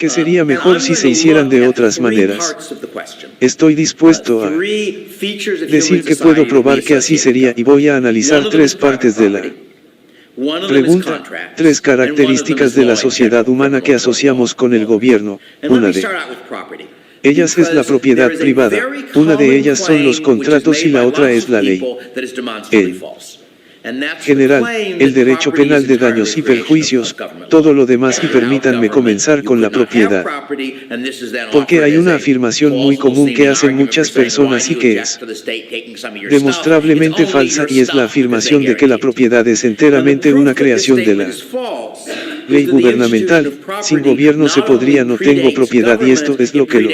que sería mejor si se hicieran de otras maneras. Estoy dispuesto a decir que puedo probar que así sería y voy a analizar tres partes de la pregunta, tres características de la sociedad humana que asociamos con el gobierno. Una de ellas es la propiedad privada, una de ellas son los contratos y la otra es la ley. En general, el derecho penal de daños y perjuicios, todo lo demás, y permítanme comenzar con la propiedad. Porque hay una afirmación muy común que hacen muchas personas y que es demostrablemente falsa, y es la afirmación de que la propiedad es enteramente una creación de la ley gubernamental. Sin gobierno se podría, no tengo propiedad, y esto es lo que lo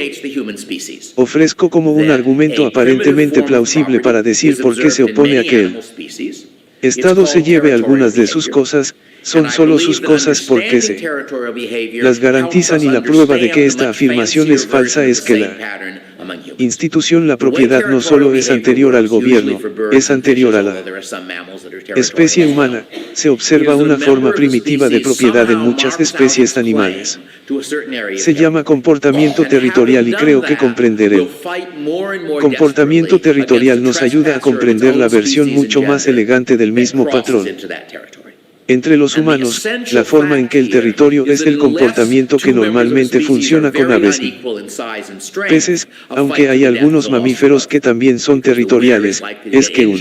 ofrezco como un argumento aparentemente plausible para decir por qué se opone a que el Estado se lleve algunas de sus cosas. Son solo sus cosas porque se las garantizan, y la prueba de que esta afirmación es falsa es que la institución, la propiedad, no solo es anterior al gobierno, es anterior a la especie humana. Se observa una forma primitiva de propiedad en muchas especies animales. Se llama comportamiento territorial, y creo que comprender el comportamiento territorial nos ayuda a comprender la versión mucho más elegante del mismo patrón. Entre los humanos, la forma en que el territorio es el comportamiento que normalmente funciona con aves y peces, aunque hay algunos mamíferos que también son territoriales, es que un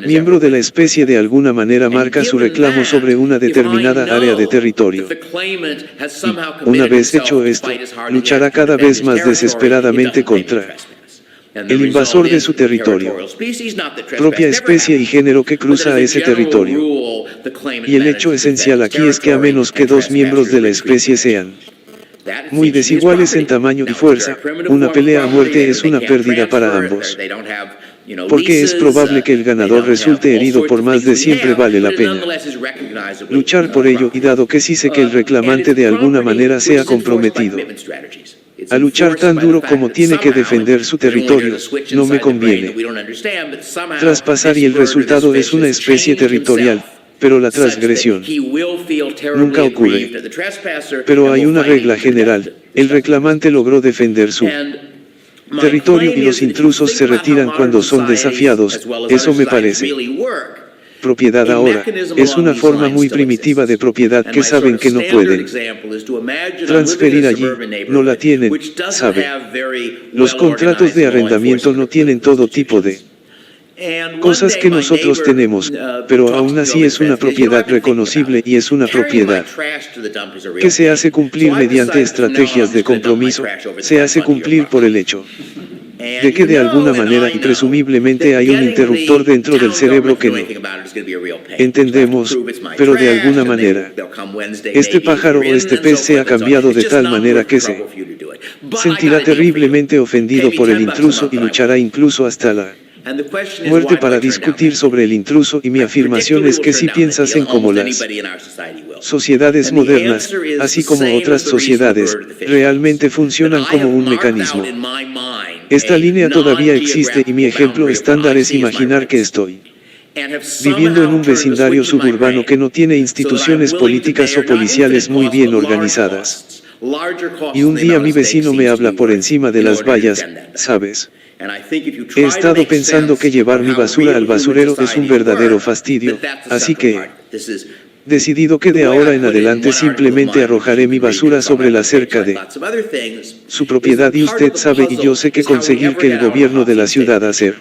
miembro de la especie de alguna manera marca su reclamo sobre una determinada área de territorio. Y, una vez hecho esto, luchará cada vez más desesperadamente contra el invasor de su territorio, propia especie y género que cruza a ese territorio. Y el hecho esencial aquí es que a menos que dos miembros de la especie sean muy desiguales en tamaño y fuerza, una pelea a muerte es una pérdida para ambos. Porque es probable que el ganador resulte herido, por más de siempre vale la pena luchar por ello, y dado que sí sé que el reclamante de alguna manera sea comprometido a luchar tan duro como tiene que defender su territorio, no me conviene traspasar, y el resultado es una especie territorial, pero la transgresión nunca ocurre. Pero hay una regla general: el reclamante logró defender su territorio y los intrusos se retiran cuando son desafiados. Eso me parece propiedad. Ahora, es una forma muy primitiva de propiedad que saben que no pueden transferir allí, no la tienen, ¿sabe? Los contratos de arrendamiento no tienen todo tipo de cosas que nosotros tenemos, pero aún así es una propiedad reconocible, y es una propiedad que se hace cumplir mediante estrategias de compromiso. Se hace cumplir por el hecho de que de alguna manera y presumiblemente hay un interruptor dentro del cerebro que no entendemos, pero de alguna manera este pájaro o este pez se ha cambiado de tal manera que se sentirá terriblemente ofendido por el intruso y luchará incluso hasta la muerte para discutir sobre el intruso. Y mi afirmación es que si piensas en cómo las sociedades modernas, así como otras sociedades, realmente funcionan como un mecanismo, esta línea todavía existe, y mi ejemplo estándar es imaginar que estoy viviendo en un vecindario suburbano que no tiene instituciones políticas o policiales muy bien organizadas. Y un día mi vecino me habla por encima de las vallas, ¿sabes? He estado pensando que llevar mi basura al basurero es un verdadero fastidio, así que he decidido que de ahora en adelante simplemente arrojaré mi basura sobre la cerca de su propiedad, y usted sabe y yo sé que conseguir que el gobierno de la ciudad hacer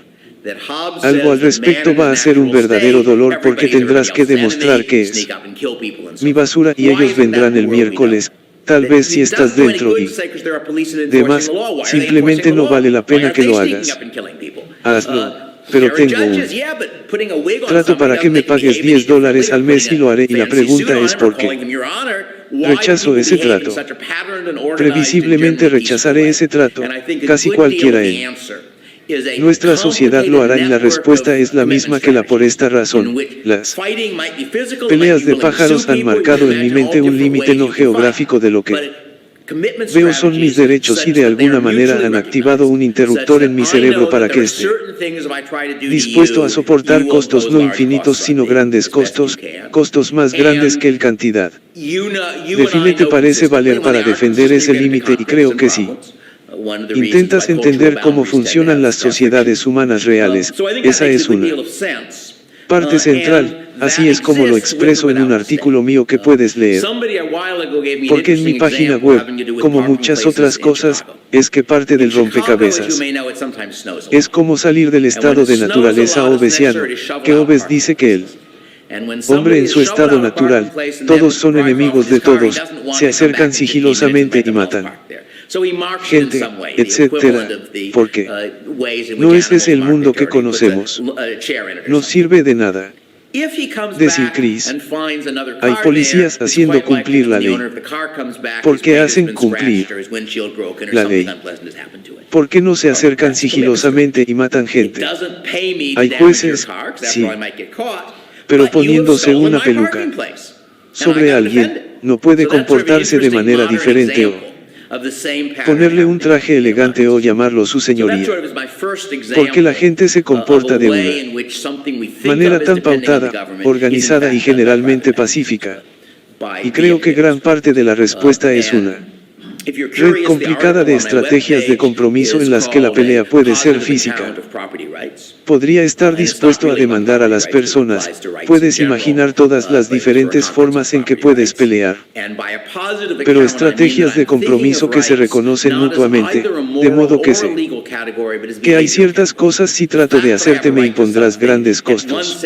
algo al respecto va a ser un verdadero dolor, porque tendrás que demostrar que es mi basura y ellos vendrán el miércoles. Tal vez si estás dentro y demás, simplemente no vale la pena que lo hagas. Hazlo, pero tengo un trato para que me pagues $10 al mes y lo haré, y la pregunta es ¿por qué rechazo ese trato? Previsiblemente rechazaré ese trato, casi cualquiera en nuestra sociedad lo hará, y la respuesta es la misma que la por esta razón. Las peleas de pájaros han marcado en mi mente un límite no geográfico de lo que Veo son mis derechos y de alguna manera han activado un interruptor en mi cerebro para que esté dispuesto a soportar costos no infinitos sino grandes costos, costos más grandes que el cantidad. Define te parece valer para defender ese límite y creo que sí. Intentas entender cómo funcionan las sociedades humanas reales, esa es una parte central, así es como lo expreso en un artículo mío que puedes leer. Porque en mi página web, como muchas otras cosas, es que parte del rompecabezas es como salir del estado de naturaleza obesiano, que Hobbes dice que el hombre en su estado natural, todos son enemigos de todos, se acercan sigilosamente y matan gente, etcétera, porque no es ese el mundo que conocemos. No sirve de nada. Decir Chris, hay policías haciendo cumplir la ley. ¿Por qué hacen cumplir la ley? ¿Por qué no se acercan sigilosamente y matan gente? Hay jueces, sí, pero poniéndose una peluca sobre alguien, no puede comportarse de manera diferente o ponerle un traje elegante o llamarlo su señoría. Porque la gente se comporta de una manera tan pautada, organizada y generalmente pacífica. Y creo que gran parte de la respuesta es una red complicada de estrategias de compromiso en las que la pelea puede ser física. Podría estar dispuesto a demandar a las personas, puedes imaginar todas las diferentes formas en que puedes pelear. Pero estrategias de compromiso que se reconocen mutuamente, de modo que sé que hay ciertas cosas si trato de hacerte me impondrás grandes costos.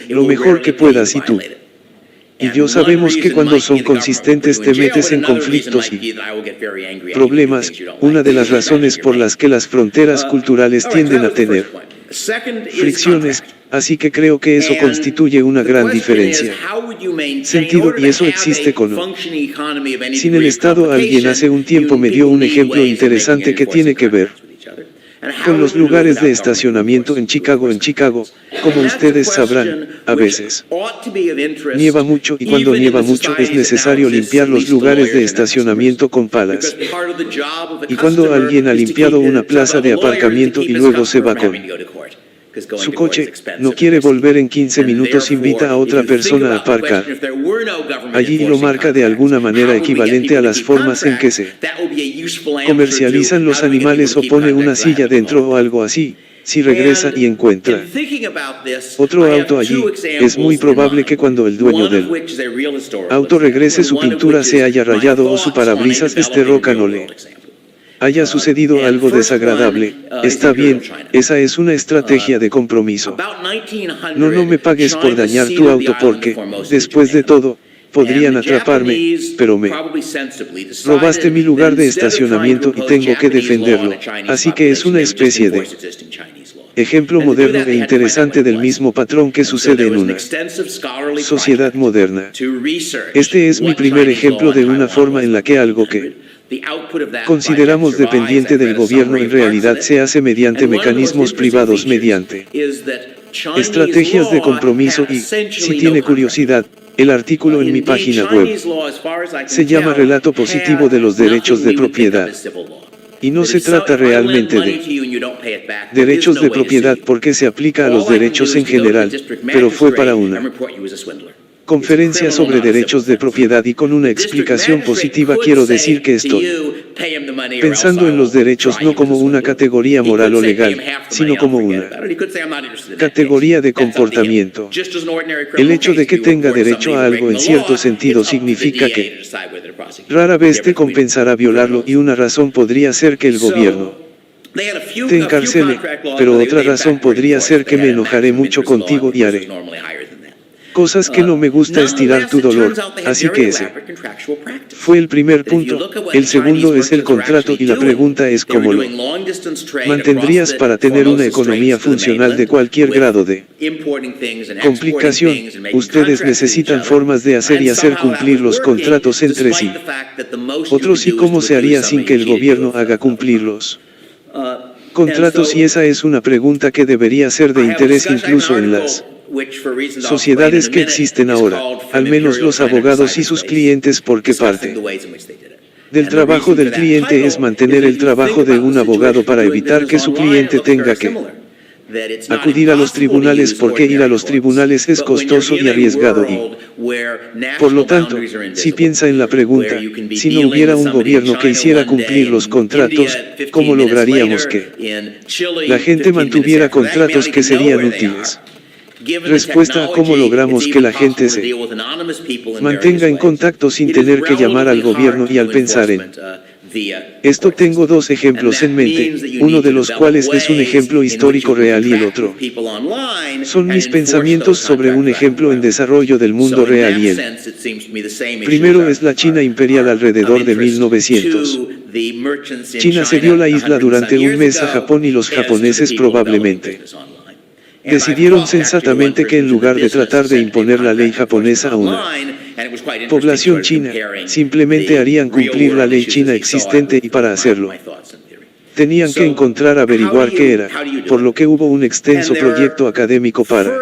Lo mejor que puedas y tú y yo sabemos que cuando son consistentes te metes en conflictos y problemas, una de las razones por las que las fronteras culturales tienden a tener fricciones, así que creo que eso constituye una gran diferencia. Sentido y eso existe con o sin el Estado. Alguien hace un tiempo me dio un ejemplo interesante que tiene que ver con los lugares de estacionamiento en Chicago. Como ustedes sabrán, a veces nieva mucho y cuando nieva mucho es necesario limpiar los lugares de estacionamiento con palas. Y cuando alguien ha limpiado una plaza de aparcamiento y luego se va con su coche, no quiere volver en 15 minutos, invita a otra persona a aparcar allí y lo marca de alguna manera equivalente a las formas en que se comercializan los animales o pone una silla dentro o algo así. Si regresa y encuentra otro auto allí, es muy probable que cuando el dueño del auto regrese su pintura se haya rayado o su parabrisas esté roca no le haya sucedido algo desagradable. Está bien, esa es una estrategia de compromiso. No me pagues por dañar tu auto porque, después de todo, podrían atraparme, pero me robaste mi lugar de estacionamiento y tengo que defenderlo, así que es una especie de ejemplo moderno e interesante del mismo patrón que sucede en una sociedad moderna. Este es mi primer ejemplo de una forma en la que algo que consideramos dependiente del gobierno en realidad se hace mediante mecanismos privados mediante estrategias de compromiso y, si tiene curiosidad, el artículo en mi página web se llama Relato positivo de los derechos de propiedad. Y no se trata realmente de derechos de propiedad porque se aplica a los derechos en general, pero fue para una conferencia sobre derechos de propiedad y con una explicación positiva quiero decir que estoy pensando en los derechos no como una categoría moral o legal, sino como una categoría de comportamiento. El hecho de que tenga derecho a algo en cierto sentido significa que rara vez te compensará violarlo y una razón podría ser que el gobierno te encarcele, pero otra razón podría ser que me enojaré mucho contigo y haré cosas que no me gusta estirar tu dolor, así que ese fue el primer punto. El segundo es el contrato y la pregunta es cómo lo mantendrías para tener una economía funcional de cualquier grado de complicación. Ustedes necesitan formas de hacer y hacer cumplir los contratos entre sí. Otros y cómo se haría sin que el gobierno haga cumplirlos contratos y esa es una pregunta que debería ser de interés incluso en las sociedades que existen ahora, al menos los abogados y sus clientes porque parte del trabajo del cliente es mantener el trabajo de un abogado para evitar que su cliente tenga que acudir a los tribunales, porque ir a los tribunales es costoso y arriesgado y, por lo tanto, si piensa en la pregunta, si no hubiera un gobierno que hiciera cumplir los contratos, ¿cómo lograríamos que la gente mantuviera contratos que serían útiles? Respuesta a cómo logramos que la gente se mantenga en contacto sin tener que llamar al gobierno y al pensar en esto tengo dos ejemplos en mente, uno de los cuales es un ejemplo histórico real y el otro son mis pensamientos sobre un ejemplo en desarrollo del mundo real y el primero es la China imperial alrededor de 1900. China cedió la isla durante un mes a Japón y los japoneses probablemente decidieron sensatamente que en lugar de tratar de imponer la ley japonesa a una población china, simplemente harían cumplir la ley china existente y para hacerlo tenían que averiguar qué era, por lo que hubo un extenso proyecto académico para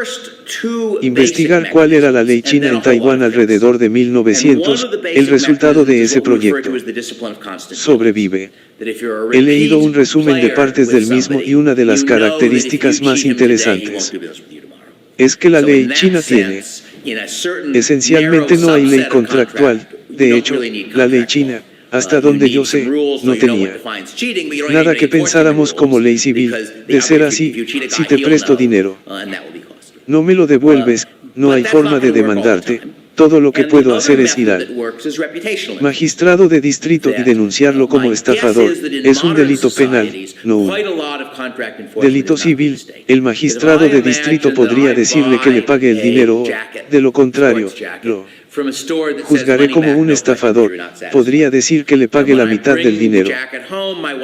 investigar cuál era la ley china en Taiwán alrededor de 1900, el resultado de ese proyecto sobrevive. He leído un resumen de partes del mismo y una de las características más interesantes es que la ley china tiene, esencialmente no hay ley contractual, de hecho, la ley china, hasta donde yo sé, no tenía nada que pensáramos como ley civil, de ser así, si te presto dinero, no me lo devuelves, no hay forma de demandarte, todo lo que puedo hacer es ir al magistrado de distrito y denunciarlo como estafador, es un delito penal, no un delito civil, el magistrado de distrito podría decirle que le pague el dinero o, de lo contrario, lo juzgaré como un estafador, podría decir que le pague la mitad del dinero.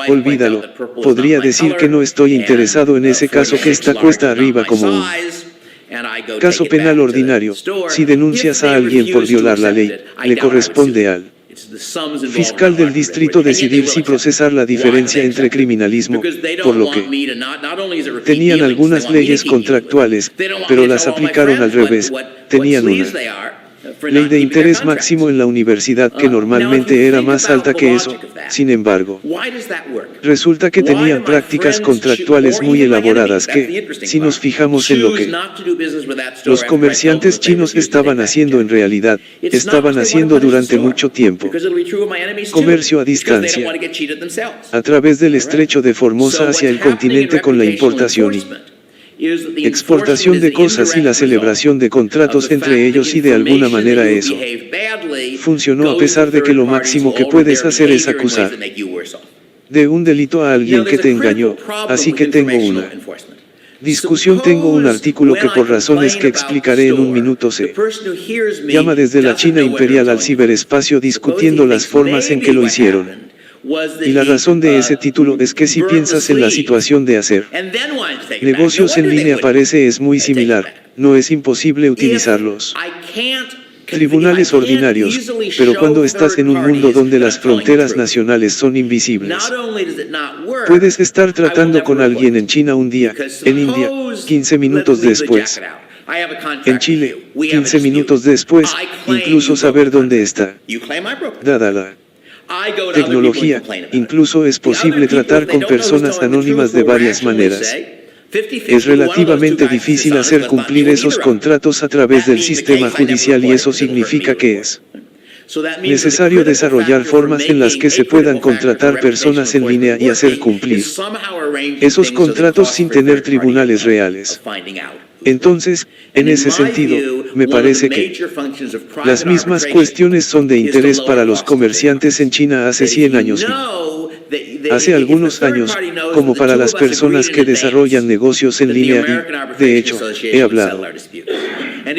Olvídalo, podría decir que no estoy interesado en ese caso que está cuesta arriba como un caso penal ordinario. Si denuncias a alguien por violar la ley, le corresponde al fiscal del distrito decidir si procesar la diferencia entre criminalismo, por lo que tenían algunas leyes contractuales, pero las aplicaron al revés, tenían una ley de interés máximo en la universidad que normalmente era más alta que eso, sin embargo, resulta que tenían prácticas contractuales muy elaboradas que, si nos fijamos en lo que los comerciantes chinos estaban haciendo en realidad, estaban haciendo durante mucho tiempo, comercio a distancia, a través del estrecho de Formosa hacia el continente con la importación y exportación de cosas y la celebración de contratos entre ellos y de alguna manera eso funcionó a pesar de que lo máximo que puedes hacer es acusar de un delito a alguien que te engañó, así que tengo una discusión, tengo un artículo que por razones que explicaré en un minuto se llama Desde la China imperial al ciberespacio discutiendo las formas en que lo hicieron. Y la razón de ese título es que si piensas en la situación de hacer negocios en línea parece es muy similar, no es imposible utilizarlos tribunales ordinarios, pero cuando estás en un mundo donde las fronteras nacionales son invisibles, puedes estar tratando con alguien en China un día, en India, 15 minutos después, en Chile, 15 minutos después, incluso saber dónde está. Dada la tecnología, incluso es posible tratar con personas anónimas de varias maneras. Es relativamente difícil hacer cumplir esos contratos a través del sistema judicial y eso significa que es necesario desarrollar formas en las que se puedan contratar personas en línea y hacer cumplir esos contratos sin tener tribunales reales. Entonces, en ese sentido, me parece que las mismas cuestiones son de interés para los comerciantes en China hace 100 años y hace algunos años, como para las personas que desarrollan negocios en línea y, de hecho, he hablado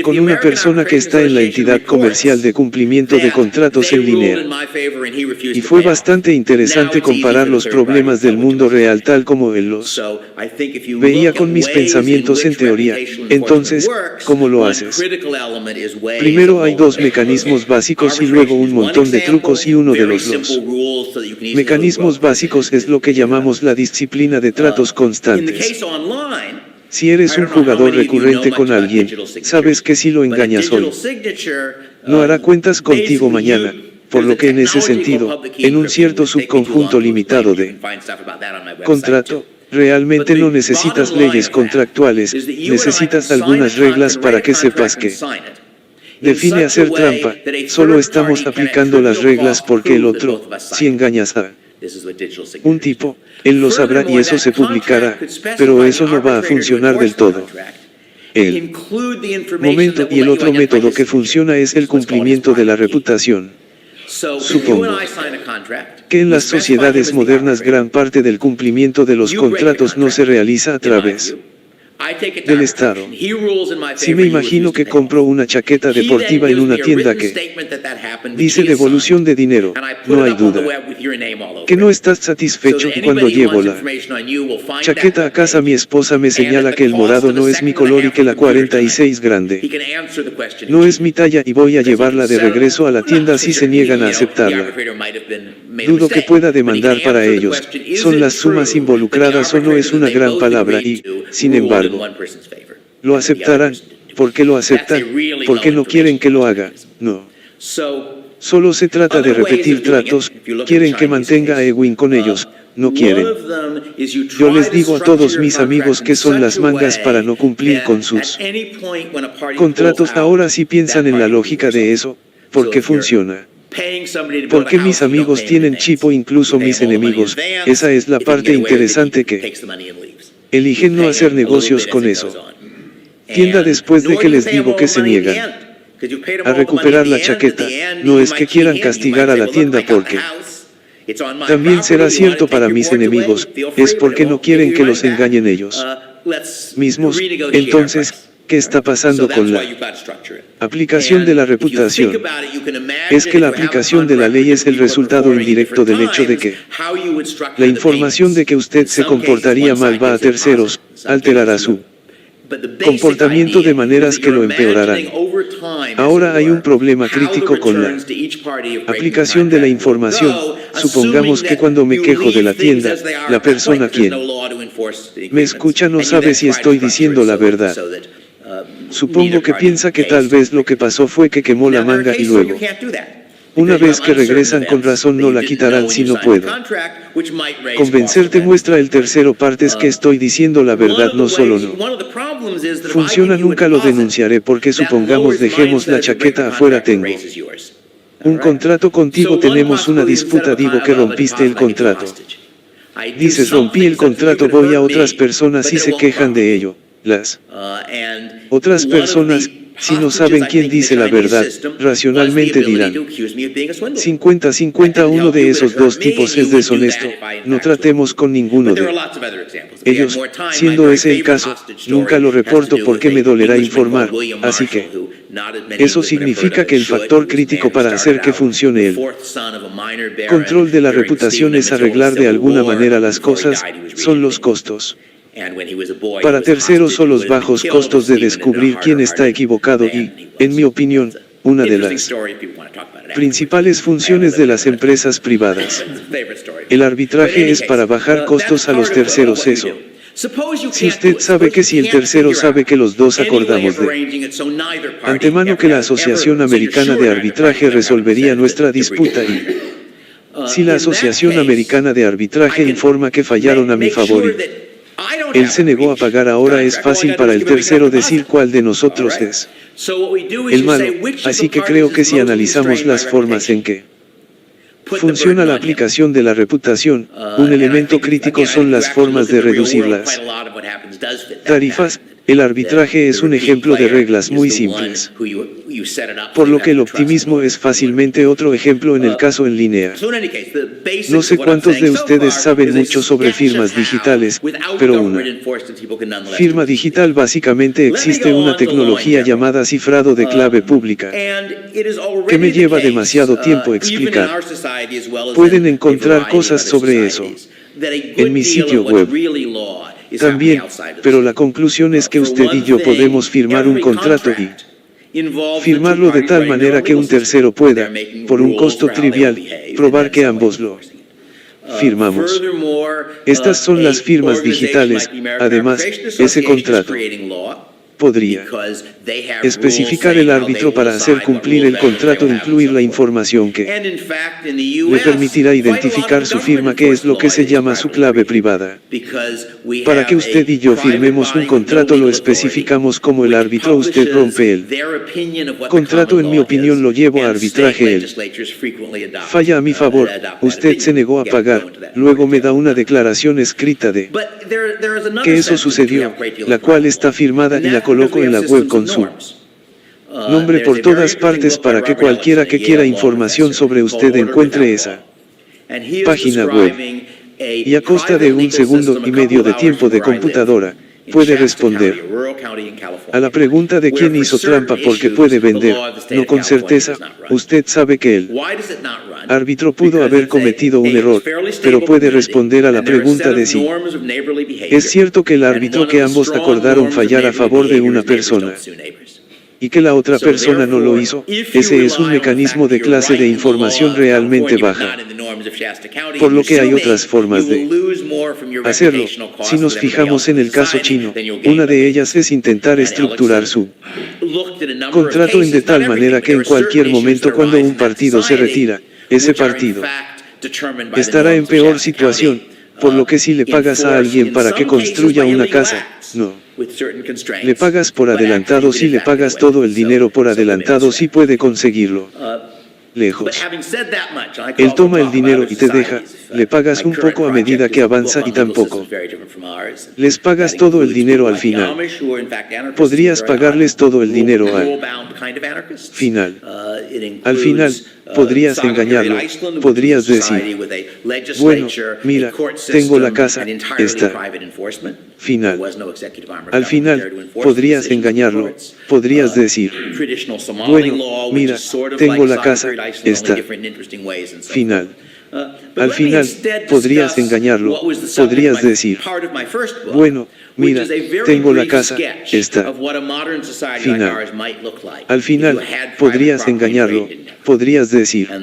con una persona que está en la entidad comercial de cumplimiento de contratos en línea. Y fue bastante interesante comparar los problemas del mundo real tal como él los veía con mis pensamientos en teoría. Entonces, ¿cómo lo haces? Primero hay dos mecanismos básicos y luego un montón de trucos y uno de los mecanismos básicos es lo que llamamos la disciplina de tratos constantes. Si eres un jugador recurrente con alguien, sabes que si lo engañas hoy, no hará cuentas contigo mañana. por lo que en ese sentido, en un cierto subconjunto limitado de contrato, realmente no necesitas leyes contractuales, necesitas algunas reglas para que sepas que define hacer trampa, solo estamos aplicando las reglas porque el otro, si engañas a un tipo, él lo sabrá y eso se publicará, pero eso no va a funcionar del todo. El momento y el otro método que funciona es el cumplimiento de la reputación. Supongo que en las sociedades modernas gran parte del cumplimiento de los contratos no se realiza a través del Estado. Si me imagino que compro una chaqueta deportiva en una tienda que dice devolución de dinero, no hay duda que no estás satisfecho y cuando llevo la chaqueta a casa mi esposa me señala que el morado no es mi color y que la 46 grande no es mi talla y voy a llevarla de regreso a la tienda si se niegan a aceptarla. Dudo que pueda demandar para ellos, son las sumas involucradas o no es una gran palabra y, sin embargo, lo aceptarán. ¿Por qué lo aceptan? Porque no quieren que lo haga. No. Solo se trata de repetir tratos, quieren que mantenga a Ewing con ellos, no quieren. Yo les digo a todos mis amigos que son las mangas para no cumplir con sus contratos. Ahora sí piensan en la lógica de eso, ¿por qué funciona? Porque mis amigos tienen chip o incluso mis enemigos, esa es la parte interesante que eligen no hacer negocios con eso. Tienda después de que les digo que se niegan a recuperar la chaqueta, no es que quieran castigar a la tienda porque también será cierto para mis enemigos, es porque no quieren que los engañen ellos mismos. Entonces, ¿qué está pasando con la aplicación de la reputación? Es que la aplicación de la ley es el resultado indirecto del hecho de que la información de que usted se comportaría mal va a terceros, alterará su comportamiento de maneras que lo empeorarán. Ahora hay un problema crítico con la aplicación de la información. Supongamos que cuando me quejo de la tienda, la persona quien me escucha no sabe si estoy diciendo la verdad. Supongo que piensa que tal vez lo que pasó fue que quemó la manga y luego, una vez que regresan con razón no la quitarán si no puedo convencerte. Muestra el tercero partes que estoy diciendo la verdad, no solo no funciona, nunca lo denunciaré porque supongamos dejemos la chaqueta afuera, tengo un contrato contigo, tenemos una disputa, digo que rompiste el contrato. Dices rompí el contrato, voy a otras personas y se quejan de ello. Las otras personas, si no saben quién dice la verdad, racionalmente dirán 50-50, uno de esos dos tipos es deshonesto, no tratemos con ninguno de ellos. Siendo ese el caso, nunca lo reporto porque me dolerá informar, así que eso significa que el factor crítico para hacer que funcione el control de la reputación es arreglar de alguna manera las cosas, son los costos. Para terceros o los bajos costos de descubrir quién está equivocado y, en mi opinión, una de las principales funciones de las empresas privadas. El arbitraje es para bajar costos a los terceros. Eso. Si usted sabe que si el tercero sabe que los dos acordamos de antemano que la Asociación Americana de Arbitraje resolvería nuestra disputa y si la Asociación Americana de Arbitraje informa que fallaron a mi favor y él se negó a pagar, ahora es fácil para el tercero decir cuál de nosotros es el malo, así que creo que si analizamos las formas en que funciona la aplicación de la reputación, un elemento crítico son las formas de reducir las tarifas. El arbitraje es un ejemplo de reglas muy simples, por lo que el optimismo es fácilmente otro ejemplo en el caso en línea. No sé cuántos de ustedes saben mucho sobre firmas digitales, pero una firma digital básicamente existe una tecnología llamada cifrado de clave pública, que me lleva demasiado tiempo explicar. Pueden encontrar cosas sobre eso en mi sitio web también, pero la conclusión es que usted y yo podemos firmar un contrato y firmarlo de tal manera que un tercero pueda, por un costo trivial, probar que ambos lo firmamos. Estas son las firmas digitales. Además, ese contrato podría especificar el árbitro para hacer cumplir el contrato, incluir la información que le permitirá identificar su firma, que es lo que se llama su clave privada. Para que usted y yo firmemos un contrato lo especificamos como el árbitro. Usted rompe el contrato, en mi opinión lo llevo a arbitraje. Él falla a mi favor, usted se negó a pagar, luego me da una declaración escrita de que eso sucedió, la cual está firmada y la coloco en la web con su nombre por todas partes para que cualquiera que quiera información sobre usted encuentre esa página web. Y a costa de 1,5 segundos de tiempo de computadora, puede responder a la pregunta de quién hizo trampa, porque puede vender, no con certeza. Usted sabe que el árbitro pudo haber cometido un error, pero puede responder a la pregunta de si es cierto que el árbitro que ambos acordaron fallar a favor de una persona y que la otra persona no lo hizo. Ese es un mecanismo de clase de información realmente baja, por lo que hay otras formas de hacerlo. Si nos fijamos en el caso chino, una de ellas es intentar estructurar su contrato de tal manera que en cualquier momento cuando un partido se retira, ese partido estará en peor situación, por lo que si le pagas a alguien para que construya una casa, no le pagas por adelantado. Si le pagas todo el dinero por adelantado, sí puede conseguirlo lejos. Él toma el dinero y te deja, le pagas un poco a medida que avanza y tampoco les pagas todo el dinero al final. Podrías pagarles todo el dinero al final. Al final, podrías engañarlo, podrías decir, bueno, mira, tengo la casa, está final. Al final, podrías engañarlo, podrías decir, bueno, mira, tengo la casa, está final. Al final, podrías engañarlo, podrías decir, bueno, mira, tengo la casa, está final. Al final, podrías engañarlo, podrías decir,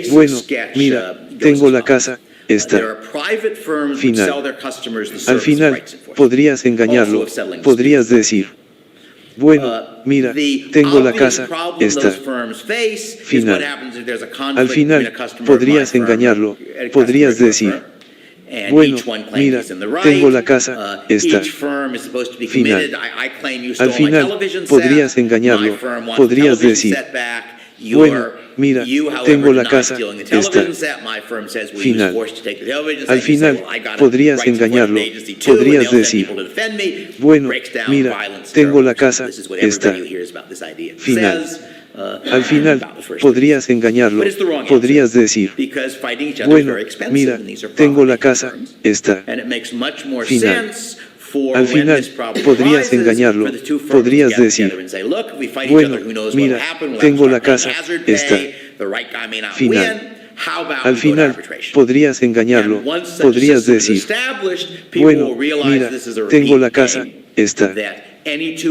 bueno, mira, tengo la casa, está final. Al final, podrías engañarlo, podrías decir, bueno, mira, tengo la casa, está final. Al final, podrías engañarlo, podrías decir, bueno, mira, tengo la casa, está final. Al final, podrías engañarlo, podrías decir, bueno, mira, tengo la casa, está final. Al final, podrías engañarlo, podrías decir, bueno, mira, tengo la casa, está final. Al final, podrías engañarlo, podrías decir, bueno, mira, tengo la casa, está final. Al final, podrías engañarlo, podrías decir, bueno, mira, tengo la casa, está final. Al final, podrías engañarlo, podrías decir, bueno, mira, tengo la casa, está final.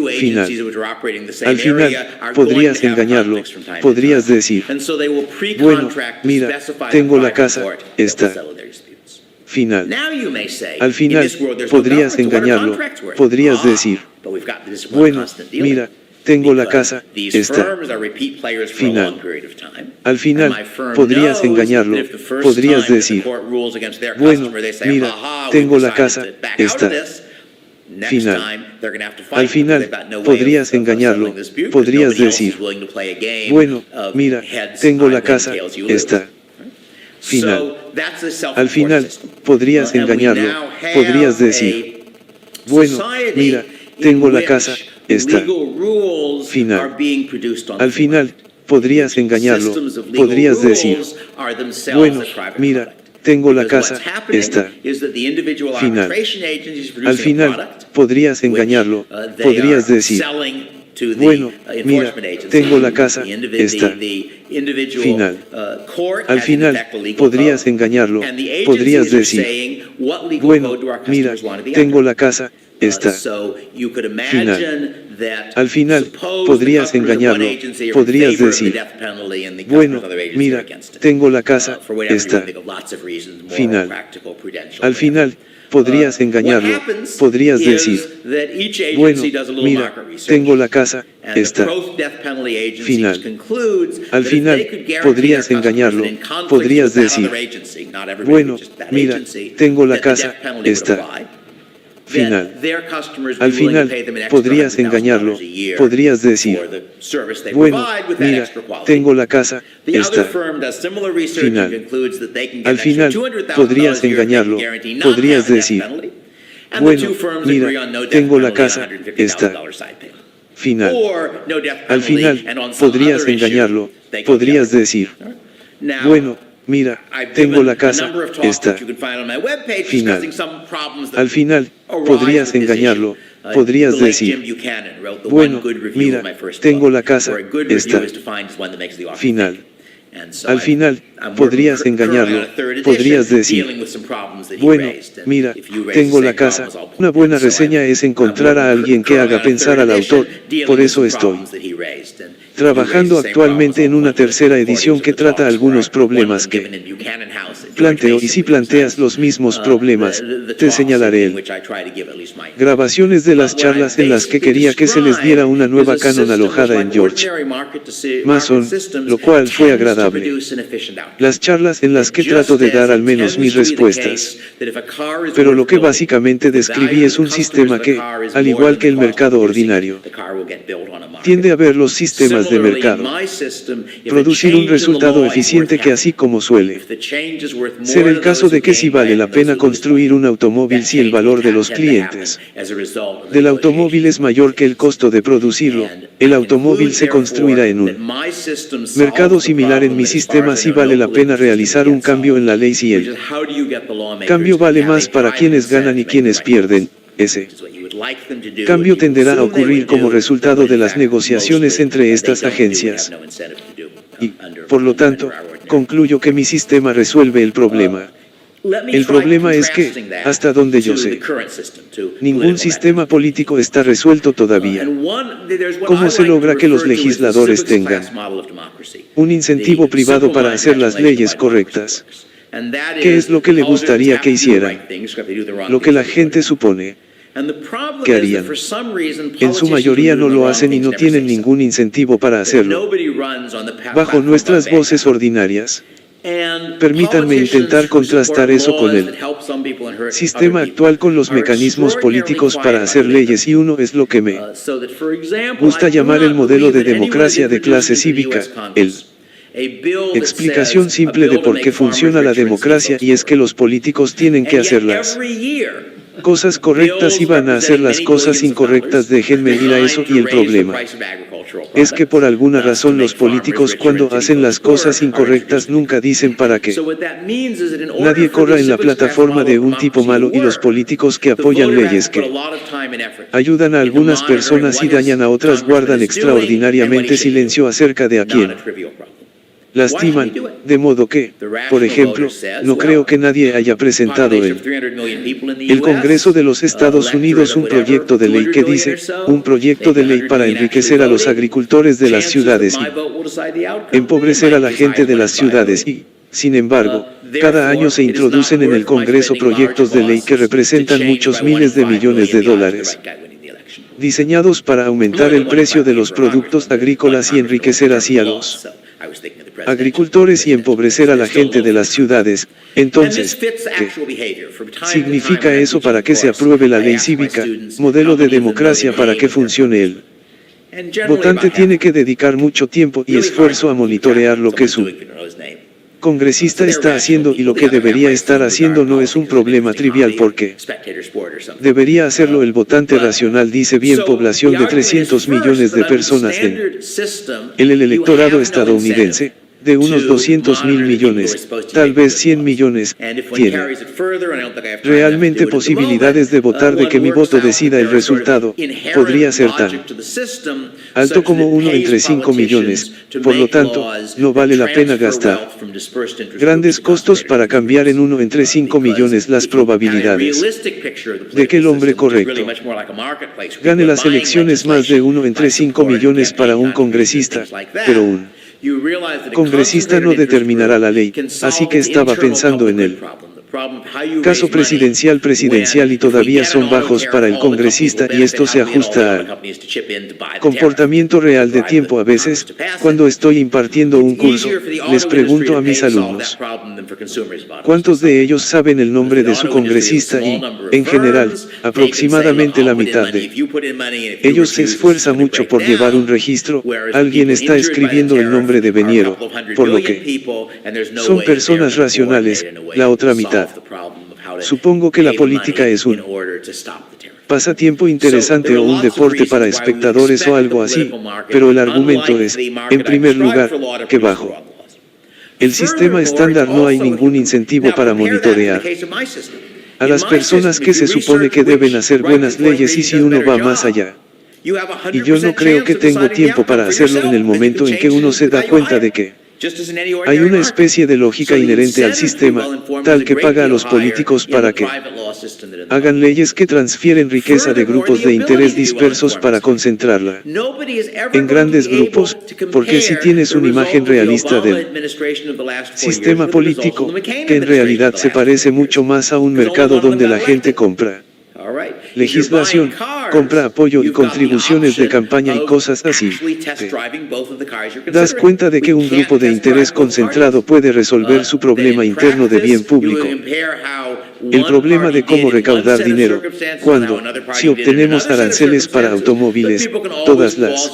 Al final, podrías engañarlo, podrías decir, bueno, mira, tengo la casa, está final. Al final, podrías engañarlo, podrías decir, bueno, mira, tengo la casa, está final. Al final, podrías engañarlo, podrías decir, bueno, mira, tengo la casa, está final. Al final, podrías engañarlo, podrías decir, bueno, mira, tengo la casa, está final. Al final, podrías engañarlo, podrías decir, bueno, mira, tengo la casa, está final. Al final, podrías engañarlo, podrías decir, bueno, mira, tengo la casa, está final. Al final, podrías engañarlo, podrías decir, bueno, mira, tengo la casa, está final. Al final, podrías engañarlo, podrías decir, bueno, mira, tengo la casa, está final. Al final, podrías engañarlo, podrías decir, bueno, mira, tengo la casa, está final. Al final, podrías engañarlo, podrías decir, bueno, mira, tengo la casa, está. Final. Al final, podrías engañarlo, podrías decir, bueno, mira, tengo la casa, está. Final. Al final, podrías engañarlo, podrías decir, bueno, mira, tengo la casa, está. Final. Al final, podrías engañarlo, podrías decir, bueno, mira, tengo la casa, está. Final. Al final, podrías engañarlo, podrías decir, bueno, mira, tengo la casa, está. Final. Al final, podrías engañarlo, podrías decir, bueno, mira, tengo la casa, está. Final. Al final, podrías engañarlo, podrías decir, bueno, mira, tengo la casa. Una buena reseña es encontrar a alguien que haga pensar al autor, por eso estoy trabajando actualmente en una tercera edición que trata algunos problemas que planteo, y si planteas los mismos problemas, te señalaré el grabaciones de las charlas en las que quería que se les diera una nueva canon alojada en George Mason, lo cual fue agradable. Las charlas en las que trato de dar al menos mis respuestas. Pero lo que básicamente describí es un sistema que, al igual que el mercado ordinario, tiende a ver los sistemas de mercado, producir un resultado eficiente que, así como suele ser el caso de que si vale la pena construir un automóvil si el valor de los clientes del automóvil es mayor que el costo de producirlo, el automóvil se construirá en un mercado similar. En mi sistema si vale la pena realizar un cambio en la ley si el cambio vale más para quienes ganan y quienes pierden. Ese cambio tenderá a ocurrir como resultado de las negociaciones entre estas agencias. Y, por lo tanto, concluyo que mi sistema resuelve el problema. El problema es que, hasta donde yo sé, ningún sistema político está resuelto todavía. ¿Cómo se logra que los legisladores tengan un incentivo privado para hacer las leyes correctas? ¿Qué es lo que le gustaría que hicieran? Lo que la gente supone que harían. En su mayoría no lo hacen y no tienen ningún incentivo para hacerlo. Bajo nuestras voces ordinarias, permítanme intentar contrastar eso con el sistema actual, con los mecanismos políticos para hacer leyes, y uno es lo que me gusta llamar el modelo de democracia de clase cívica, el explicación simple de por qué funciona la democracia, y es que los políticos tienen que hacer las cosas correctas y van a hacer las cosas incorrectas. Déjenme ir a eso, y el problema es que por alguna razón los políticos, cuando hacen las cosas incorrectas, nunca dicen para qué. Nadie corra en la plataforma de un tipo malo, y los políticos que apoyan leyes que ayudan a algunas personas y dañan a otras guardan extraordinariamente silencio acerca de a quién lastiman, de modo que, por ejemplo, no creo que nadie haya presentado en el Congreso de los Estados Unidos un proyecto de ley que dice, un proyecto de ley para enriquecer a los agricultores de las ciudades y empobrecer a la gente de las ciudades y, sin embargo, cada año se introducen en el Congreso proyectos de ley que representan muchos miles de millones de dólares, diseñados para aumentar el precio de los productos agrícolas y enriquecer así a los agricultores y empobrecer a la gente de las ciudades. Entonces, ¿qué significa eso para que se apruebe la ley cívica, modelo de democracia para que funcione el votante? Tiene que dedicar mucho tiempo y esfuerzo a monitorear lo que su congresista está haciendo, y lo que debería estar haciendo no es un problema trivial porque debería hacerlo el votante racional. Dice bien, población de 300 millones de personas en el electorado estadounidense, de unos 200.000 millones, tal vez 100 millones, tiene realmente posibilidades de votar, de que mi voto decida el resultado. Podría ser tan alto como 1 entre 5 millones, por lo tanto, no vale la pena gastar grandes costos para cambiar en 1 entre 5 millones las probabilidades de que el hombre correcto gane las elecciones. Más de 1 entre 5 millones para un congresista, pero un congresista no determinará la ley, así que estaba pensando en el Caso presidencial y todavía son bajos para el congresista y esto se ajusta al comportamiento real de tiempo. A veces, cuando estoy impartiendo un curso, les pregunto a mis alumnos, ¿cuántos de ellos saben el nombre de su congresista? Y, en general, aproximadamente la mitad de ellos se esfuerza mucho por llevar un registro. Alguien está escribiendo el nombre de Veniero, por lo que son personas racionales, la otra mitad. Supongo que la política es un pasatiempo interesante o un deporte para espectadores o algo así, pero el argumento es, en primer lugar, que bajo el sistema estándar no hay ningún incentivo para monitorear a las personas que se supone que deben hacer buenas leyes. Y si uno va más allá, y yo no creo que tengo tiempo para hacerlo en el momento en que uno se da cuenta de que hay una especie de lógica inherente al sistema, tal que paga a los políticos para que hagan leyes que transfieren riqueza de grupos de interés dispersos para concentrarla en grandes grupos, porque si tienes una imagen realista del sistema político, que en realidad se parece mucho más a un mercado donde la gente compra legislación, compra apoyo y contribuciones de campaña y cosas así, te das cuenta de que un grupo de interés concentrado puede resolver su problema interno de bien público. El problema de cómo recaudar dinero, cuando, si obtenemos aranceles para automóviles, todas las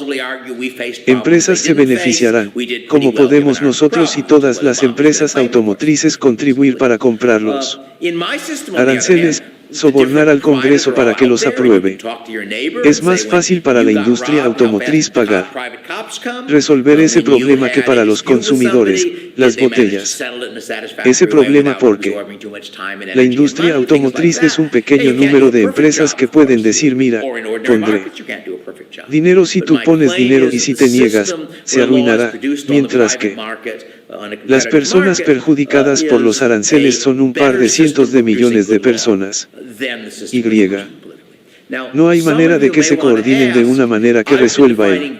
empresas se beneficiarán. ¿Cómo podemos nosotros y todas las empresas automotrices contribuir para comprarlos? Aranceles, sobornar al Congreso para que los apruebe. Es más fácil para la industria automotriz pagar, resolver ese problema que para los consumidores, las botellas. Ese problema porque la industria automotriz es un pequeño número de empresas que pueden decir, mira, pondré dinero si tú pones dinero y si te niegas, se arruinará, mientras que las personas perjudicadas por los aranceles son un par de cientos de millones de personas. Y. No hay manera de que se coordinen de una manera que resuelva el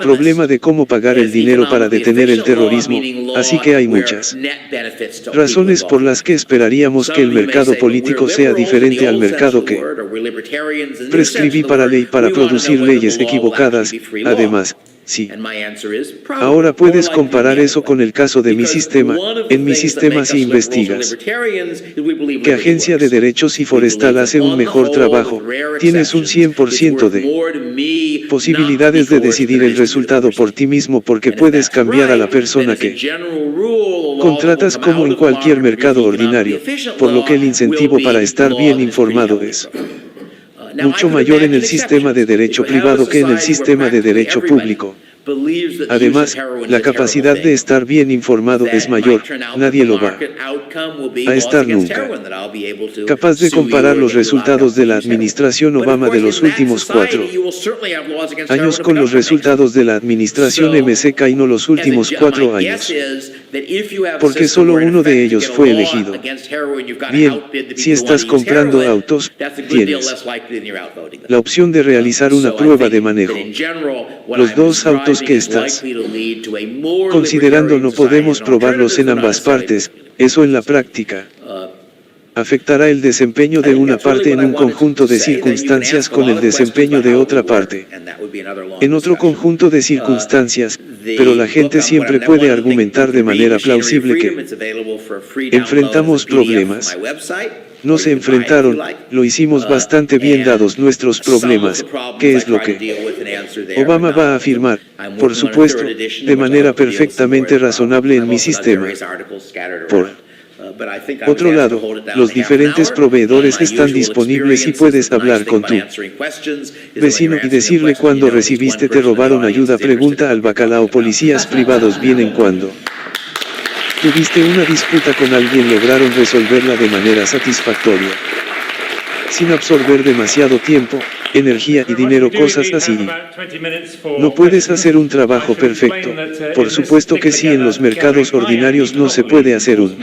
problema de cómo pagar el dinero para detener el terrorismo, así que hay muchas razones por las que esperaríamos que el mercado político sea diferente al mercado que prescribí para ley para producir leyes equivocadas. Además, sí. Ahora puedes comparar eso con el caso de mi sistema. En mi sistema si investigas que Agencia de Derechos y Forestal hace un mejor trabajo, tienes un 100% de posibilidades de decidir el resultado por ti mismo porque puedes cambiar a la persona que contratas como en cualquier mercado ordinario, por lo que el incentivo para estar bien informado es mucho mayor en el sistema de derecho privado que en el sistema de derecho público. Además, la capacidad de estar bien informado es mayor. Nadie lo va a estar nunca capaz de comparar los resultados de la administración Obama de los últimos 4 años con los resultados de la administración McCain no los últimos 4 años. Porque solo uno de ellos fue elegido. Bien, si estás comprando autos, tienes la opción de realizar una prueba de manejo. Los dos autos que estás considerando no podemos probarlos en ambas partes. Eso en la práctica afectará el desempeño de una parte en un conjunto de circunstancias con el desempeño de otra parte en otro conjunto de circunstancias, pero la gente siempre puede argumentar de manera plausible que enfrentamos problemas. No se enfrentaron, lo hicimos bastante bien dados nuestros problemas, ¿qué es lo que Obama va a afirmar? Por supuesto, de manera perfectamente razonable en mi sistema. Por otro lado, los diferentes proveedores están disponibles y puedes hablar con tu vecino y decirle cuando recibiste te robaron ayuda. Pregunta al bacalao. Policías privados vienen cuando tuviste una disputa con alguien, lograron resolverla de manera satisfactoria, sin absorber demasiado tiempo, energía y dinero, cosas así. No puedes hacer un trabajo perfecto, por supuesto que sí, en los mercados ordinarios no se puede hacer un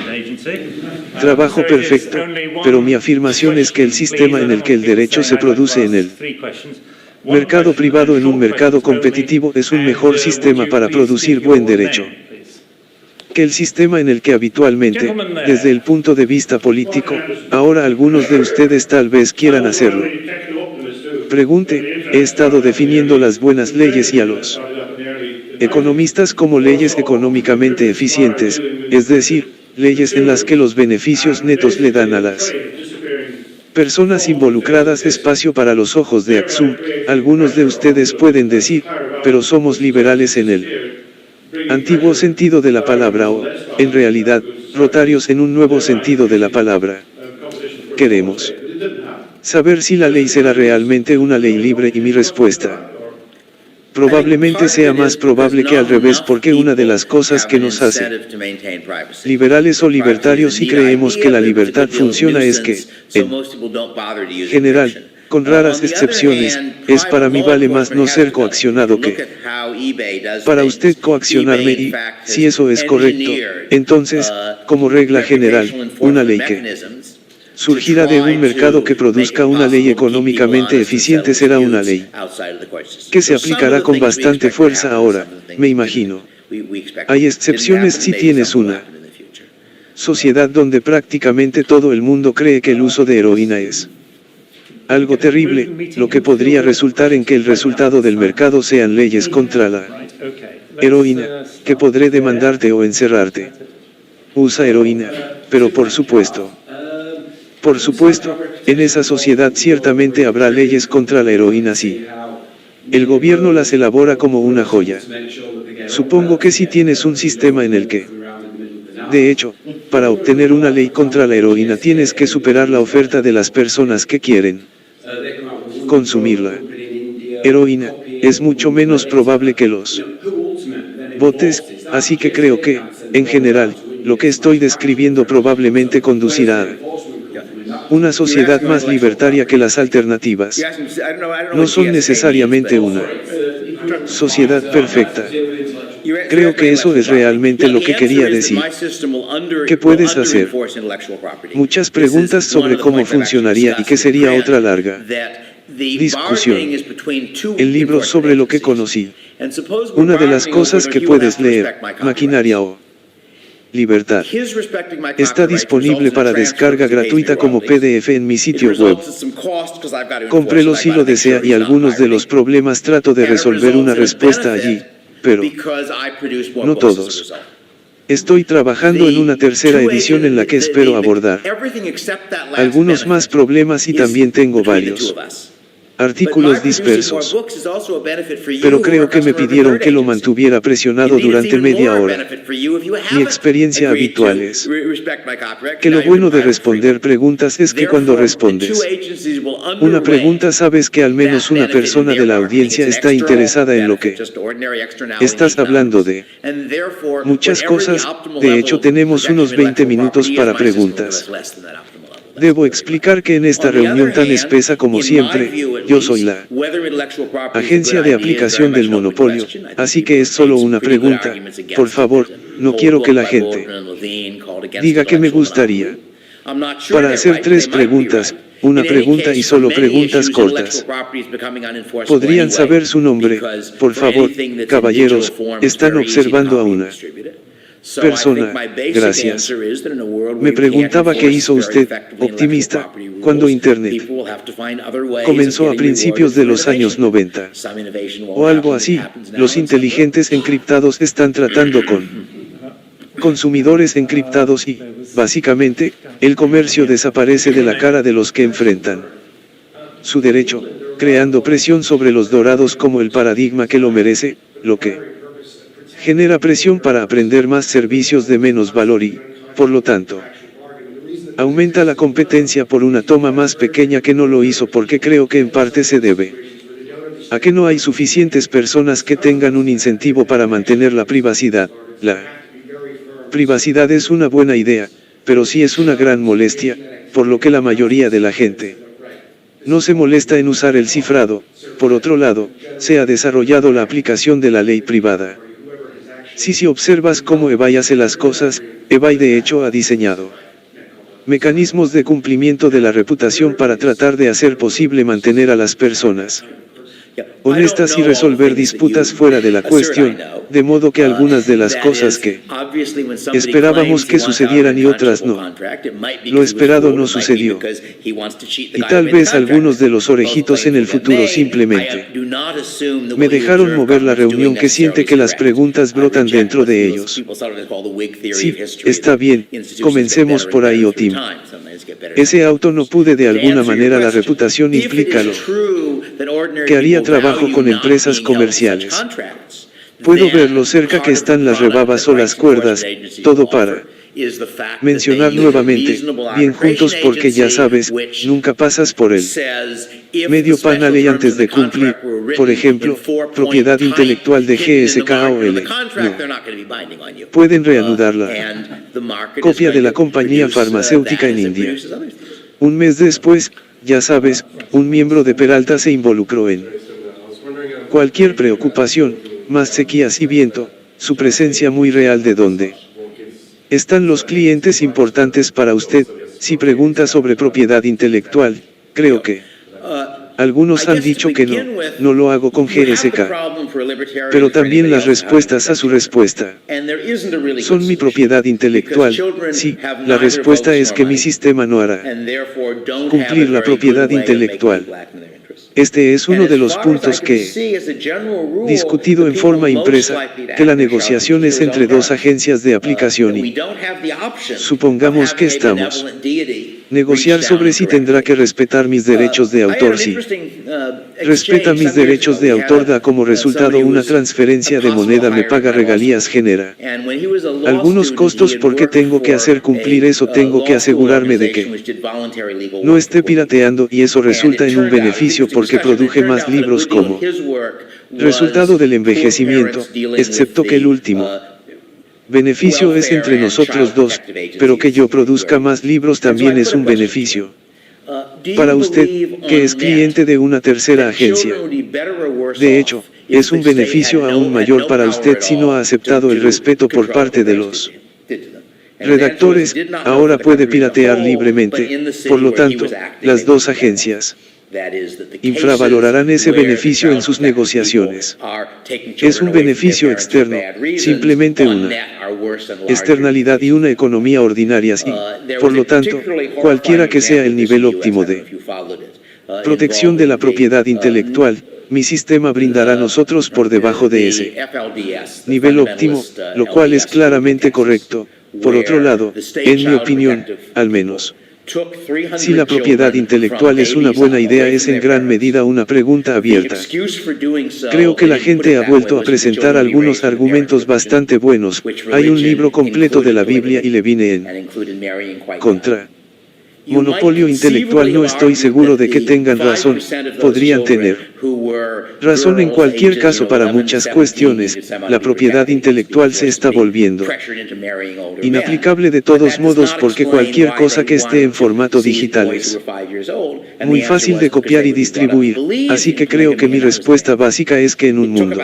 trabajo perfecto, pero mi afirmación es que el sistema en el que el derecho se produce en el mercado privado en un mercado competitivo es un mejor sistema para producir buen derecho. que el sistema en el que habitualmente, desde el punto de vista político, ahora algunos de ustedes tal vez quieran hacerlo. Pregunte, he estado definiendo las buenas leyes y a los economistas como leyes económicamente eficientes, es decir, leyes en las que los beneficios netos le dan a las personas involucradas espacio para los ojos de Axum. Algunos de ustedes pueden decir, pero somos liberales en el antiguo sentido de la palabra o, en realidad, rotarios en un nuevo sentido de la palabra. Queremos saber si la ley será realmente una ley libre y mi respuesta probablemente sea más probable que al revés, porque una de las cosas que nos hace liberales o libertarios si creemos que la libertad funciona es que, en general, con raras excepciones, es para mí vale más no ser coaccionado que para usted coaccionarme y, si eso es correcto, entonces, como regla general, una ley que surgirá de un mercado que produzca una ley económicamente eficiente será una ley que se aplicará con bastante fuerza ahora, me imagino. Hay excepciones si tienes una sociedad donde prácticamente todo el mundo cree que el uso de heroína es algo terrible, lo que podría resultar en que el resultado del mercado sean leyes contra la heroína, que podré demandarte o encerrarte. Usa heroína, pero por supuesto, en esa sociedad ciertamente habrá leyes contra la heroína si el gobierno las elabora como una joya. Supongo que si tienes un sistema en el que, de hecho, para obtener una ley contra la heroína tienes que superar la oferta de las personas que quieren consumirla. Heroína, es mucho menos probable que los botes, así que creo que, en general, lo que estoy describiendo probablemente conducirá a una sociedad más libertaria que las alternativas. No son necesariamente una sociedad perfecta. Creo que eso es realmente lo que quería decir. ¿Qué puedes hacer? Muchas preguntas sobre cómo funcionaría y qué sería otra larga discusión. El libro sobre lo que conocí. Una de las cosas que puedes leer, Maquinaria o Libertad, está disponible para descarga gratuita como PDF en mi sitio web. Cómprelo si lo desea y algunos de los problemas trato de resolver una respuesta allí, pero no todos. Estoy trabajando en una tercera edición en la que espero abordar algunos más problemas y también tengo varios artículos dispersos, pero creo que me pidieron que lo mantuviera presionado durante media hora. Mi experiencia habitual es que lo bueno de responder preguntas es que cuando respondes una pregunta sabes que al menos una persona de la audiencia está interesada en lo que estás hablando de muchas cosas. De hecho tenemos unos 20 minutos para preguntas. Debo explicar que en esta reunión tan espesa como siempre, yo soy la agencia de aplicación del monopolio, así que es solo una pregunta. Por favor, no quiero que la gente diga que me gustaría. Para hacer 3 preguntas, una pregunta y solo preguntas cortas. ¿Podrían saber su nombre? Por favor, caballeros, están observando a una persona. Gracias. Me preguntaba qué hizo usted, optimista, cuando Internet comenzó a principios de los años 90. O algo así. Los inteligentes encriptados están tratando con consumidores encriptados y, básicamente, el comercio desaparece de la cara de los que enfrentan su derecho, creando presión sobre los dorados como el paradigma que lo merece, lo que genera presión para aprender más servicios de menos valor y, por lo tanto, aumenta la competencia por una toma más pequeña que no lo hizo porque creo que en parte se debe a que no hay suficientes personas que tengan un incentivo para mantener la privacidad. La privacidad es una buena idea, pero sí es una gran molestia, por lo que la mayoría de la gente no se molesta en usar el cifrado. Por otro lado, se ha desarrollado la aplicación de la ley privada. Si observas cómo eBay hace las cosas, eBay de hecho ha diseñado mecanismos de cumplimiento de la reputación para tratar de hacer posible mantener a las personas honestas y resolver disputas fuera de la cuestión, de modo que algunas de las cosas que esperábamos que sucedieran y otras no. Lo esperado no sucedió. Y tal vez algunos de los orejitos en el futuro simplemente me dejaron mover la reunión que siente que las preguntas brotan dentro de ellos. Sí, está bien, comencemos por ahí, Tim. Ese auto no pude de alguna manera, la reputación implica lo que haría trabajo con empresas comerciales. Puedo ver lo cerca que están las rebabas o las cuerdas, todo para mencionar nuevamente, bien juntos, porque ya sabes, nunca pasas por el medio panel y antes de cumplir, por ejemplo, propiedad intelectual de GSKOL. No. Pueden reanudarla. Copia de la compañía farmacéutica en India. Un mes después, ya sabes, un miembro de Peralta se involucró en cualquier preocupación, más sequías y viento, su presencia muy real. ¿De dónde están los clientes importantes para usted? Si pregunta sobre propiedad intelectual, creo que algunos han dicho que no lo hago con GSK. Pero también las respuestas a su respuesta son mi propiedad intelectual. Sí, la respuesta es que mi sistema no hará cumplir la propiedad intelectual. Este es uno de los puntos que he discutido en forma impresa, que la negociación es entre dos agencias de aplicación y supongamos que estamos negociar sobre si tendrá que respetar mis derechos de autor. Si respeta mis derechos de autor, da como resultado una transferencia de moneda, me paga regalías, genera algunos costos porque tengo que hacer cumplir eso, tengo que asegurarme de que no esté pirateando, y eso resulta en un beneficio porque produje más libros como resultado del envejecimiento, excepto que el último beneficio es entre nosotros dos, pero que yo produzca más libros también es un beneficio para usted, que es cliente de una tercera agencia. De hecho, es un beneficio aún mayor para usted si no ha aceptado el respeto por parte de los redactores. Ahora puede piratear libremente, por lo tanto, las dos agencias infravalorarán ese beneficio en sus negociaciones. Es un beneficio externo, simplemente una externalidad y una economía ordinaria, y, por lo tanto, cualquiera que sea el nivel óptimo de protección de la propiedad intelectual, mi sistema brindará a nosotros por debajo de ese nivel óptimo, lo cual es claramente correcto. Por otro lado, en mi opinión, al menos, si la propiedad intelectual es una buena idea, es en gran medida una pregunta abierta. Creo que la gente ha vuelto a presentar algunos argumentos bastante buenos. Hay un libro completo de la Biblia y le vine en contra. Monopolio intelectual, no estoy seguro de que tengan razón, podrían tener razón en cualquier caso para muchas cuestiones. La propiedad intelectual se está volviendo inaplicable de todos modos porque cualquier cosa que esté en formato digital es muy fácil de copiar y distribuir, así que creo que mi respuesta básica es que en un mundo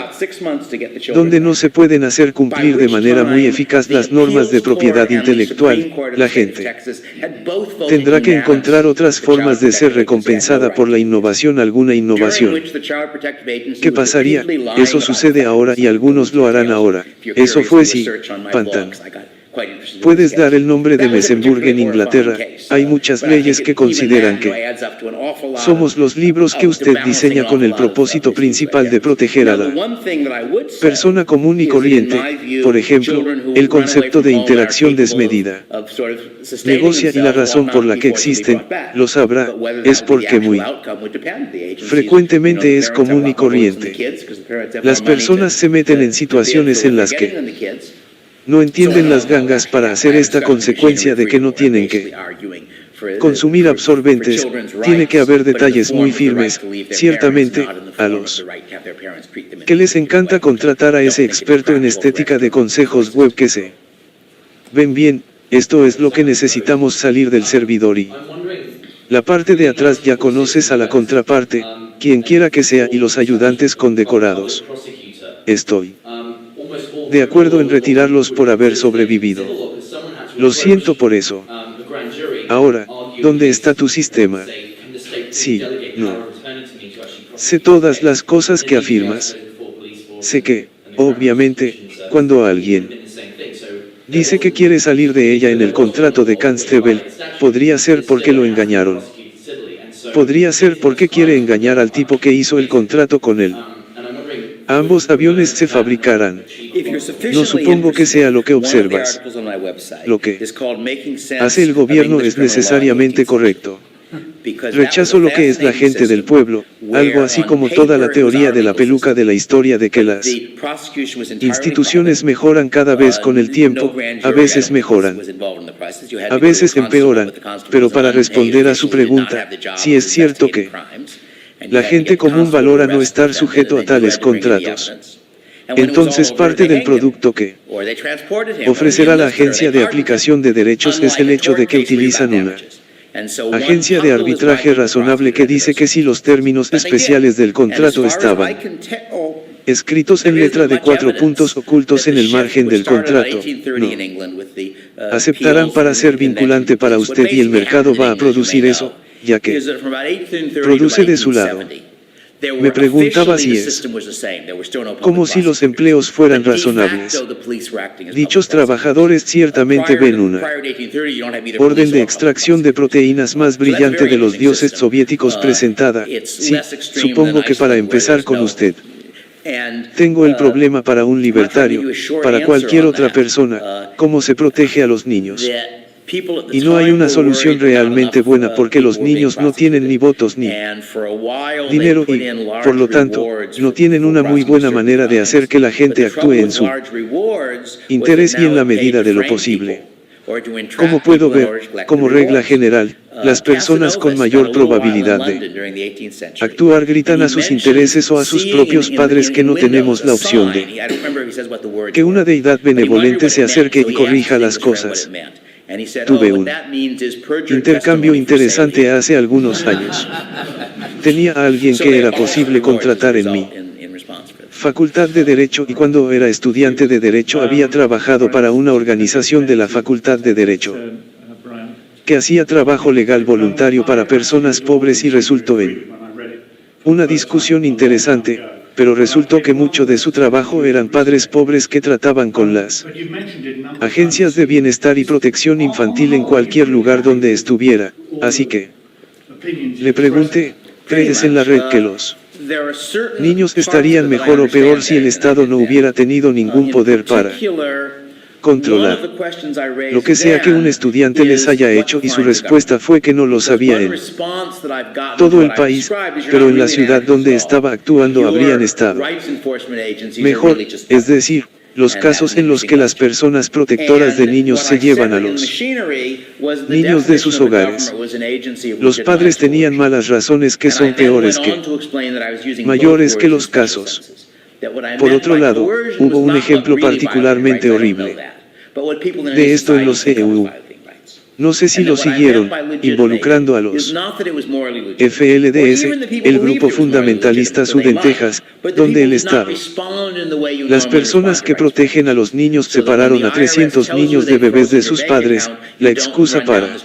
donde no se pueden hacer cumplir de manera muy eficaz las normas de propiedad intelectual, la gente tendrá que encontrar otras formas de ser recompensada por la innovación, alguna innovación. ¿Qué pasaría? Eso sucede ahora y algunos lo harán ahora. Eso fue si, Pantan. Puedes dar el nombre de Mesenburg en Inglaterra. Hay muchas leyes que consideran que somos los libros que usted diseña con el propósito principal de proteger a la persona común y corriente. Por ejemplo, el concepto de interacción desmedida. Negocia, y la razón por la que existen, lo sabrá, es porque muy frecuentemente es común y corriente. Las personas se meten en situaciones en las que no entienden las gangas para hacer esta consecuencia de que no tienen que consumir absorbentes. Tiene que haber detalles muy firmes, ciertamente, a los que les encanta contratar a ese experto en estética de consejos web que se ven bien. Esto es lo que necesitamos salir del servidor y la parte de atrás. Ya conoces a la contraparte, quien quiera que sea, y los ayudantes condecorados. Estoy de acuerdo en retirarlos por haber sobrevivido. Lo siento por eso. Ahora, ¿dónde está tu sistema? Sí, no. Sé todas las cosas que afirmas. Sé que, obviamente, cuando alguien dice que quiere salir de ella en el contrato de Constable, podría ser porque lo engañaron. Podría ser porque quiere engañar al tipo que hizo el contrato con él. Ambos aviones se fabricarán. No supongo que sea lo que observas. Lo que hace el gobierno es necesariamente correcto. Rechazo lo que es la gente del pueblo, algo así como toda la teoría de la peluca de la historia de que las instituciones mejoran cada vez con el tiempo, a veces mejoran, a veces empeoran, pero para responder a su pregunta, si es cierto que la gente común valora no estar sujeto a tales contratos. Entonces parte del producto que ofrecerá la agencia de aplicación de derechos es el hecho de que utilizan una agencia de arbitraje razonable que dice que si los términos especiales del contrato estaban escritos en letra de 4 puntos ocultos en el margen del contrato, no aceptarán para ser vinculante para usted y el mercado va a producir eso, ya que produce de su lado. Me preguntaba si es como si los empleos fueran razonables. Dichos trabajadores ciertamente ven una orden de extracción de proteínas más brillante de los dioses soviéticos presentada, sí, supongo que para empezar con usted. Tengo el problema para un libertario, para cualquier otra persona, cómo se protege a los niños. Y no hay una solución realmente buena porque los niños no tienen ni votos ni dinero y, por lo tanto, no tienen una muy buena manera de hacer que la gente actúe en su interés y en la medida de lo posible. Como puedo ver, como regla general, las personas con mayor probabilidad de actuar gritan a sus intereses o a sus propios padres que no tenemos la opción de que una deidad benevolente se acerque y corrija las cosas. Tuve un intercambio interesante hace algunos años. Tenía a alguien que era posible contratar en mi facultad de Derecho y cuando era estudiante de Derecho había trabajado para una organización de la Facultad de Derecho que hacía trabajo legal voluntario para personas pobres y resultó en una discusión interesante, pero resultó que mucho de su trabajo eran padres pobres que trataban con las agencias de bienestar y protección infantil en cualquier lugar donde estuviera, así que le pregunté, ¿crees en la red que los niños estarían mejor o peor si el Estado no hubiera tenido ningún poder para controlar lo que sea que un estudiante les haya hecho? Y su respuesta fue que no lo sabía en todo el país, pero en la ciudad donde estaba actuando habrían estado mejor, es decir, los casos en los que las personas protectoras de niños se llevan a los niños de sus hogares. Los padres tenían malas razones que son peores que mayores que los casos. Por otro lado, hubo un ejemplo particularmente horrible de esto en los EU. No sé si lo siguieron, involucrando a los FLDS, el grupo fundamentalista Sud en Texas, donde el Estado, las personas que protegen a los niños separaron a 300 niños de bebés de sus padres. La excusa para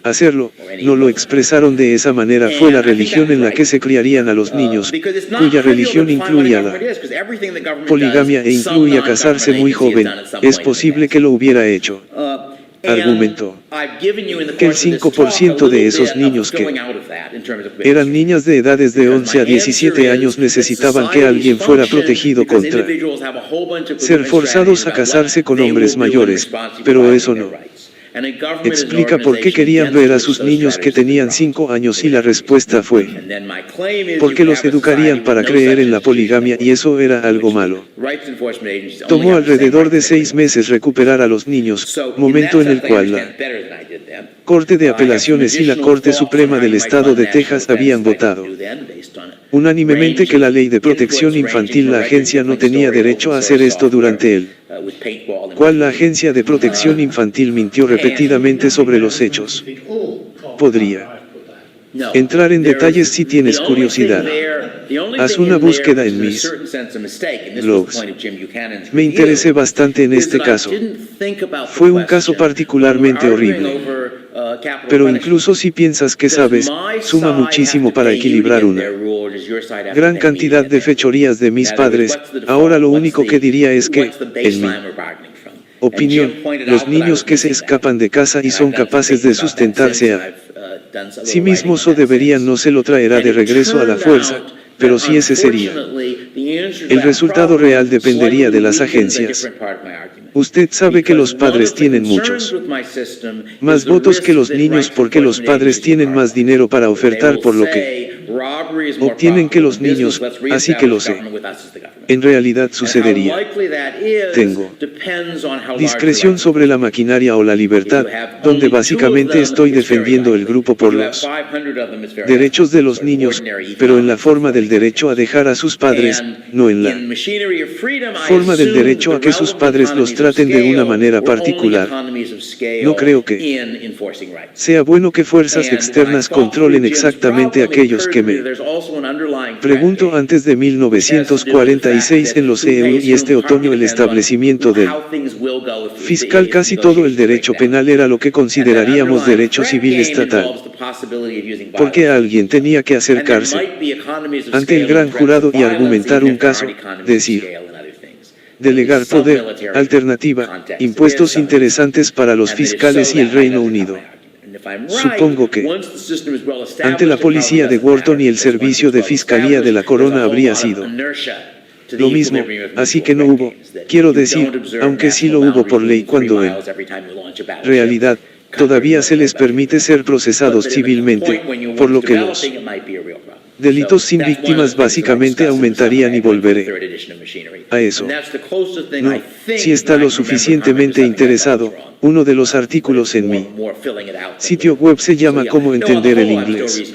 hacerlo, no lo expresaron de esa manera, fue la religión en la que se criarían a los niños, cuya religión incluía la poligamia e incluía casarse muy joven. Es posible que lo hubiera hecho. Argumentó que el 5% de esos niños que eran niñas de edades de 11 a 17 años necesitaban que alguien fuera protegido contra ser forzados a casarse con hombres mayores, pero eso no explica por qué querían ver a sus niños que tenían 5 años y la respuesta fue porque los educarían para creer en la poligamia y eso era algo malo. Tomó alrededor de 6 meses recuperar a los niños, momento en el cual la Corte de Apelaciones y la Corte Suprema del Estado de Texas habían votado unánimemente que la ley de protección infantil, la agencia no tenía derecho a hacer esto durante el cual la agencia de protección infantil mintió repetidamente sobre los hechos. Podría entrar en detalles si tienes curiosidad. Haz una búsqueda en mis blogs. Me interesé bastante en este caso. Fue un caso particularmente horrible. Pero incluso si piensas que sabes, suma muchísimo para equilibrar una gran cantidad de fechorías de mis padres. Ahora lo único que diría es que, en mi opinión, los niños que se escapan de casa y son capaces de sustentarse a sí mismos o deberían no se lo traerá de regreso a la fuerza, pero si ese sería el resultado real dependería de las agencias. Usted sabe que los padres tienen muchos más votos que los niños porque los padres tienen más dinero para ofertar por lo que obtienen que los niños, así que lo sé. En realidad sucedería. Tengo discreción sobre la maquinaria o la libertad, donde básicamente estoy defendiendo el grupo por los derechos de los niños, pero en la forma del derecho a dejar a sus padres, no en la forma del derecho a que sus padres los traten de una manera particular. No creo que sea bueno que fuerzas externas controlen exactamente aquellos que me pregunto antes de 1946 en los EU y este otoño el establecimiento del fiscal casi todo el derecho penal era lo que consideraríamos derecho civil estatal. Porque alguien tenía que acercarse ante el gran jurado y argumentar un caso, decir, delegar poder, alternativa, impuestos interesantes para los fiscales y el Reino Unido. Supongo que, ante la policía de Wharton y el servicio de fiscalía de la corona habría sido lo mismo, así que no hubo, quiero decir, aunque sí lo hubo por ley cuando en realidad, todavía se les permite ser procesados civilmente, por lo que los delitos sin víctimas básicamente aumentarían y volveré a eso. No, si está lo suficientemente interesado, uno de los artículos en mi sitio web se llama Cómo entender el inglés.